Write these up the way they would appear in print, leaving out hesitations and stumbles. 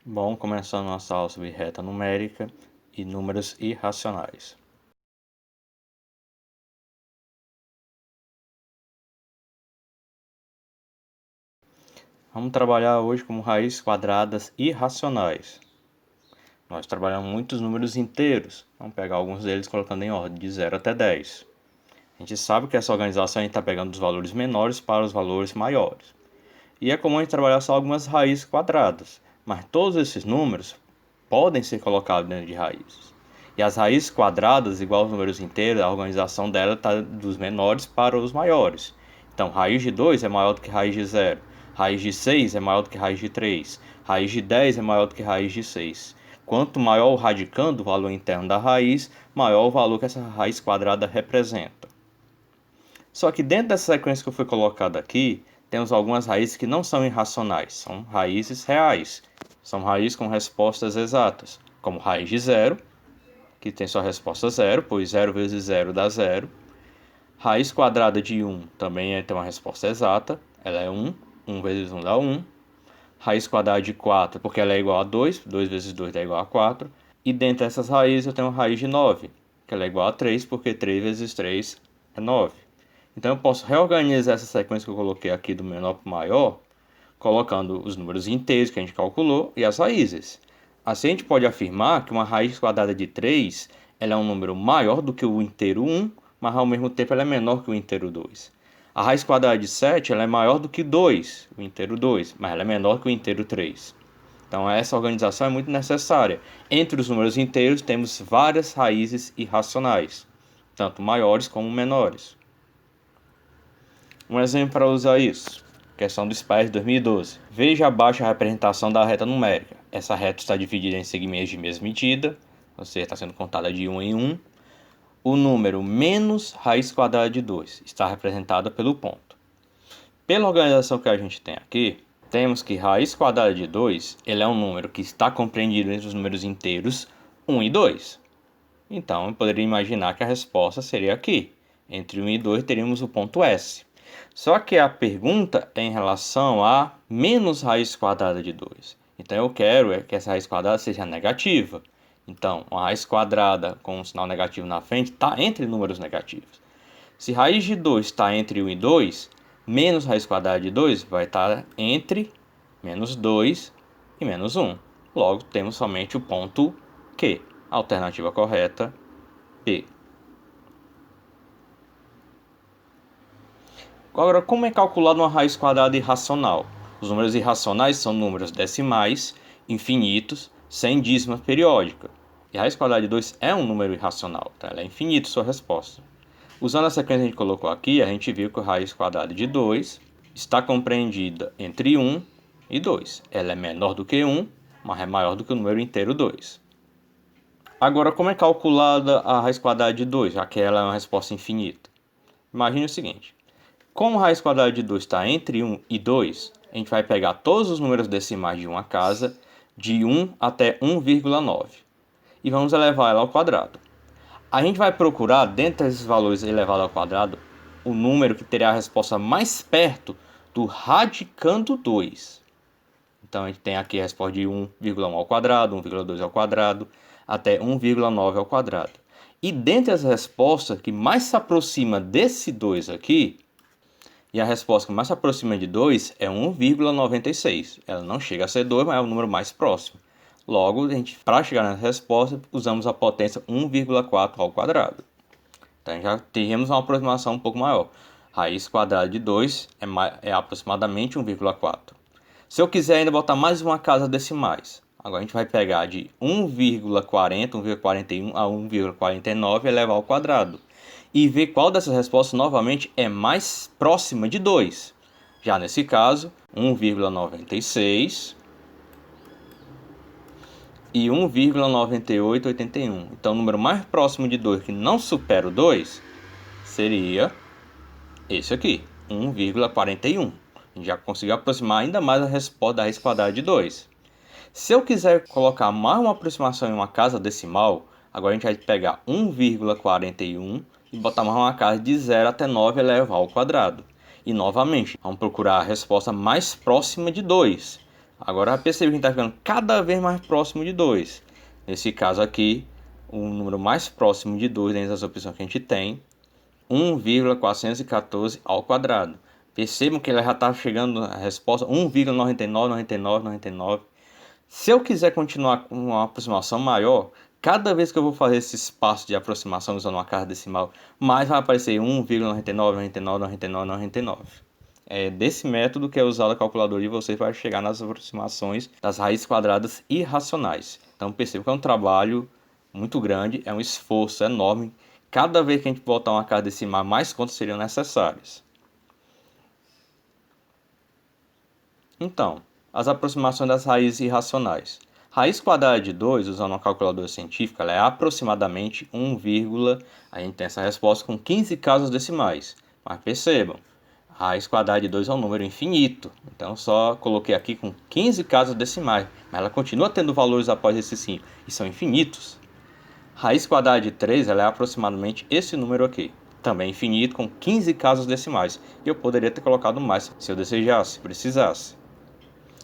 Bom, começando nossa aula sobre reta numérica e números irracionais. Vamos trabalhar hoje com raízes quadradas irracionais. Nós trabalhamos muitos números inteiros. Vamos pegar alguns deles colocando em ordem de 0 até 10. A gente sabe que essa organização está pegando dos valores menores para os valores maiores. E é comum a gente trabalhar só algumas raízes quadradas, mas todos esses números podem ser colocados dentro de raízes. E as raízes quadradas, igual aos números inteiros, a organização dela está dos menores para os maiores. Então, raiz de 2 é maior do que raiz de 0. Raiz de 6 é maior do que raiz de 3. Raiz de 10 é maior do que raiz de 6. Quanto maior o radicando, o valor interno da raiz, maior o valor que essa raiz quadrada representa. Só que dentro dessa sequência que eu fui colocado aqui, temos algumas raízes que não são irracionais, são raízes reais. São raízes com respostas exatas, como raiz de 0, que tem sua resposta 0, pois 0 vezes 0 dá 0. Raiz quadrada de 1 também tem uma resposta exata, ela é 1, 1 vezes 1 dá 1. Raiz quadrada de 4, porque ela é igual a 2, 2 vezes 2 dá igual a 4. E dentre essas raízes eu tenho a raiz de 9, que ela é igual a 3, porque 3 vezes 3 é 9. Então eu posso reorganizar essa sequência que eu coloquei aqui do menor para o maior, colocando os números inteiros que a gente calculou e as raízes. Assim a gente pode afirmar que uma raiz quadrada de 3 ela é um número maior do que o inteiro 1, mas ao mesmo tempo ela é menor que o inteiro 2. A raiz quadrada de 7 ela é maior do que 2, o inteiro 2, mas ela é menor que o inteiro 3. Então essa organização é muito necessária. Entre os números inteiros temos várias raízes irracionais, tanto maiores como menores. Um exemplo para usar isso. Questão do SPAES de 2012. Veja abaixo a representação da reta numérica. Essa reta está dividida em segmentos de mesma medida, ou seja, está sendo contada de 1 em 1. O número menos raiz quadrada de 2 está representado pelo ponto. Pela organização que a gente tem aqui, temos que raiz quadrada de 2 ele é um número que está compreendido entre os números inteiros 1 e 2. Então, eu poderia imaginar que a resposta seria aqui. Entre 1 e 2 teríamos o ponto S. Só que a pergunta é em relação a menos raiz quadrada de 2. Então eu quero que essa raiz quadrada seja negativa. Então, uma raiz quadrada com um sinal negativo na frente está entre números negativos. Se raiz de 2 está entre 1 e 2, menos raiz quadrada de 2 vai estar entre menos 2 e menos 1. Logo, temos somente o ponto Q. Alternativa correta, P. Agora, como é calculada uma raiz quadrada irracional? Os números irracionais são números decimais, infinitos, sem dízima periódica. E a raiz quadrada de 2 é um número irracional, tá? Ela é infinito, sua resposta. Usando a sequência que a gente colocou aqui, a gente viu que a raiz quadrada de 2 está compreendida entre 1 e 2. Ela é menor do que 1, mas é maior do que o número inteiro 2. Agora, como é calculada a raiz quadrada de 2, já que ela é uma resposta infinita? Imagine o seguinte. Como a raiz quadrada de 2 está entre 1 e 2, a gente vai pegar todos os números decimais de uma casa, de 1 até 1,9, e vamos elevar ela ao quadrado. A gente vai procurar, dentro desses valores elevados ao quadrado, o número que terá a resposta mais perto do radicando 2. Então a gente tem aqui a resposta de 1,1 ao quadrado, 1,2 ao quadrado, até 1,9 ao quadrado. E dentre as respostas que mais se aproxima desse 2 aqui, e a resposta que mais se aproxima de 2 é 1,96. Ela não chega a ser 2, mas é o número mais próximo. Logo, para chegar nessa resposta, usamos a potência 1,4 ao quadrado. Então já teríamos uma aproximação um pouco maior. Raiz quadrada de 2 é aproximadamente 1,4. Se eu quiser ainda botar mais uma casa decimais, agora a gente vai pegar de 1,40, 1,41 a 1,49 e elevar ao quadrado. E ver qual dessas respostas novamente é mais próxima de 2. Já nesse caso, 1,96 e 1,9881. Então o número mais próximo de 2 que não supera o 2 seria esse aqui, 1,41. A gente já conseguiu aproximar ainda mais a resposta da raiz quadrada de 2. Se eu quiser colocar mais uma aproximação em uma casa decimal, agora a gente vai pegar 1,41 e botar mais uma casa de 0 até 9 elevado ao quadrado. E novamente, vamos procurar a resposta mais próxima de 2. Agora percebe que a gente está ficando cada vez mais próximo de 2. Nesse caso aqui, o número mais próximo de 2 dentro das opções que a gente tem, 1,414 ao quadrado. Percebam que ela já está chegando a resposta 1,999999. Se eu quiser continuar com uma aproximação maior, cada vez que eu vou fazer esse espaço de aproximação usando uma casa decimal, mais vai aparecer 1,99999999. É desse método que é usado a calculadora de vocês para chegar nas aproximações das raízes quadradas irracionais. Então perceba que é um trabalho muito grande, é um esforço enorme. Cada vez que a gente botar uma casa decimal, mais contas seriam necessárias. Então, as aproximações das raízes irracionais. Raiz quadrada de 2, usando uma calculadora científica, ela é aproximadamente 1, a gente tem essa resposta com 15 casas decimais. Mas percebam, raiz quadrada de 2 é um número infinito. Então, só coloquei aqui com 15 casas decimais. Mas ela continua tendo valores após esse 5, e são infinitos. Raiz quadrada de 3 ela é aproximadamente esse número aqui. Também infinito, com 15 casas decimais. E eu poderia ter colocado mais, se eu desejasse, se precisasse.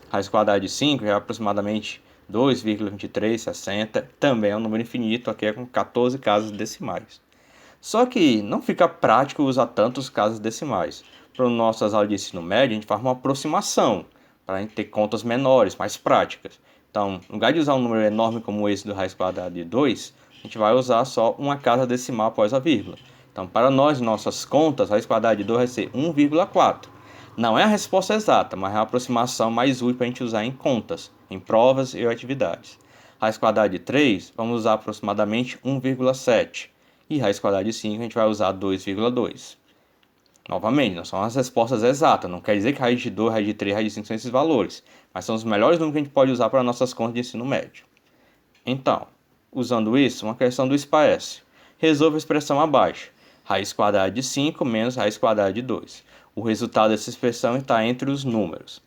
Raiz quadrada de 5 é aproximadamente 2,2360. Também é um número infinito, aqui é com 14 casas decimais. Só que não fica prático usar tantos casas decimais. Para nossas aulas de ensino médio, a gente faz uma aproximação, para a gente ter contas menores, mais práticas. Então, no lugar de usar um número enorme como esse do raiz quadrada de 2, a gente vai usar só uma casa decimal após a vírgula. Então, para nós, nossas contas, raiz quadrada de 2 vai ser 1,4. Não é a resposta exata, mas é a aproximação mais útil para a gente usar em contas, em provas e atividades. Raiz quadrada de 3, vamos usar aproximadamente 1,7. E raiz quadrada de 5 a gente vai usar 2,2. Novamente, não são as respostas exatas. Não quer dizer que raiz de 2, raiz de 3, raiz de 5 são esses valores. Mas são os melhores números que a gente pode usar para nossas contas de ensino médio. Então, usando isso, uma questão do SPAES. Resolva a expressão abaixo. Raiz quadrada de 5 menos raiz quadrada de 2. O resultado dessa expressão está entre os números.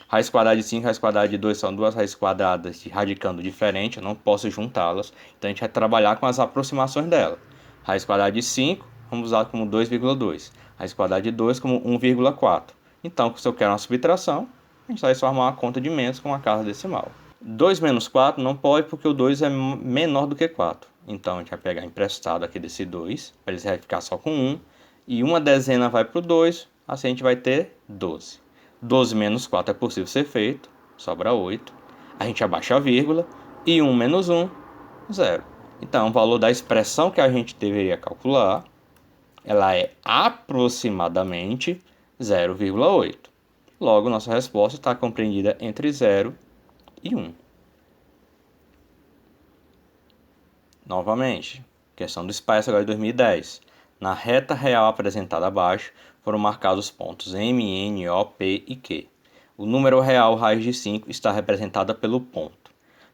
Raiz quadrada de 5 e raiz quadrada de 2 são duas raízes quadradas de radicando diferente. Eu não posso juntá-las. Então, a gente vai trabalhar com as aproximações dela. Raiz quadrada de 5, vamos usar como 2,2. Raiz quadrada de 2 como 1,4. Então, se eu quero uma subtração, a gente vai formar uma conta de menos com uma casa decimal. 2 menos 4 não pode porque o 2 é menor do que 4. Então, a gente vai pegar emprestado aqui desse 2, para ele vai ficar só com 1. E uma dezena vai para o 2, assim a gente vai ter 12. 12 menos 4 é possível ser feito, sobra 8. A gente abaixa a vírgula e 1 menos 1, 0. Então, o valor da expressão que a gente deveria calcular, ela é aproximadamente 0,8. Logo, nossa resposta está compreendida entre 0 e 1. Novamente, questão do SPAES agora de 2010. Na reta real apresentada abaixo, foram marcados os pontos M, N, O, P e Q. O número real raiz de 5 está representada pelo ponto.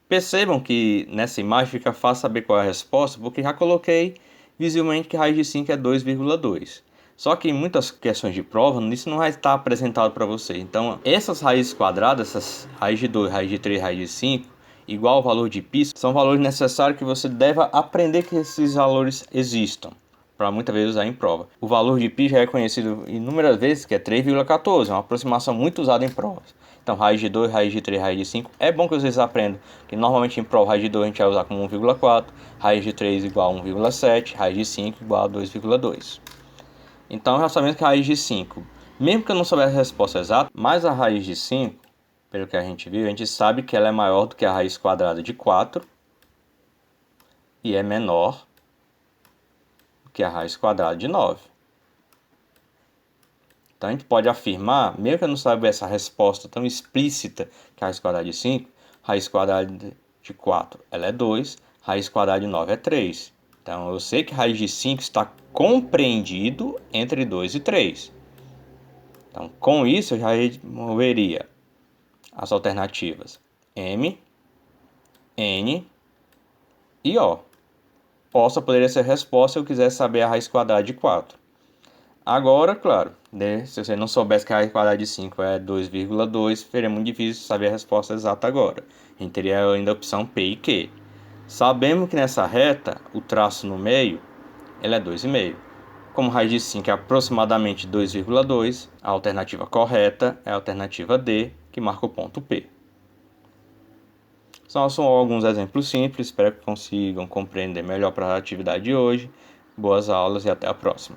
Percebam que nessa imagem fica fácil saber qual é a resposta, porque já coloquei visivelmente que raiz de 5 é 2,2. Só que em muitas questões de prova, isso não vai estar apresentado para você. Então, essas raízes quadradas, essas raiz de 2, raiz de 3, raiz de 5, igual ao valor de π, são valores necessários que você deve aprender que esses valores existam, para muitas vezes usar em prova. O valor de π já é conhecido inúmeras vezes, que é 3,14, é uma aproximação muito usada em provas. Então, raiz de 2, raiz de 3, raiz de 5, é bom que vocês aprendam, que normalmente em prova raiz de 2 a gente vai usar como 1,4, raiz de 3 igual a 1,7, raiz de 5 igual a 2,2. Então, já sabemos que a raiz de 5, mesmo que eu não soubesse a resposta exata, mas a raiz de 5, pelo que a gente viu, a gente sabe que ela é maior do que a raiz quadrada de 4 e é menor do que a raiz quadrada de 9. Então, a gente pode afirmar, mesmo que eu não saiba essa resposta tão explícita que a raiz quadrada de 5, raiz quadrada de 4 ela é 2, raiz quadrada de 9 é 3. Então, eu sei que raiz de 5 está compreendido entre 2 e 3. Então, com isso, eu já removeria as alternativas M, N e O. Poderia ser a resposta se eu quisesse saber a raiz quadrada de 4. Agora, claro, se você não soubesse que a raiz quadrada de 5 é 2,2, seria muito difícil saber a resposta exata agora. A gente teria ainda a opção P e Q. Sabemos que nessa reta, o traço no meio, ela é 2,5. Como raiz de 5 é aproximadamente 2,2, a alternativa correta é a alternativa D, que marca o ponto P. Então, são alguns exemplos simples, espero que consigam compreender melhor para a atividade de hoje. Boas aulas e até a próxima.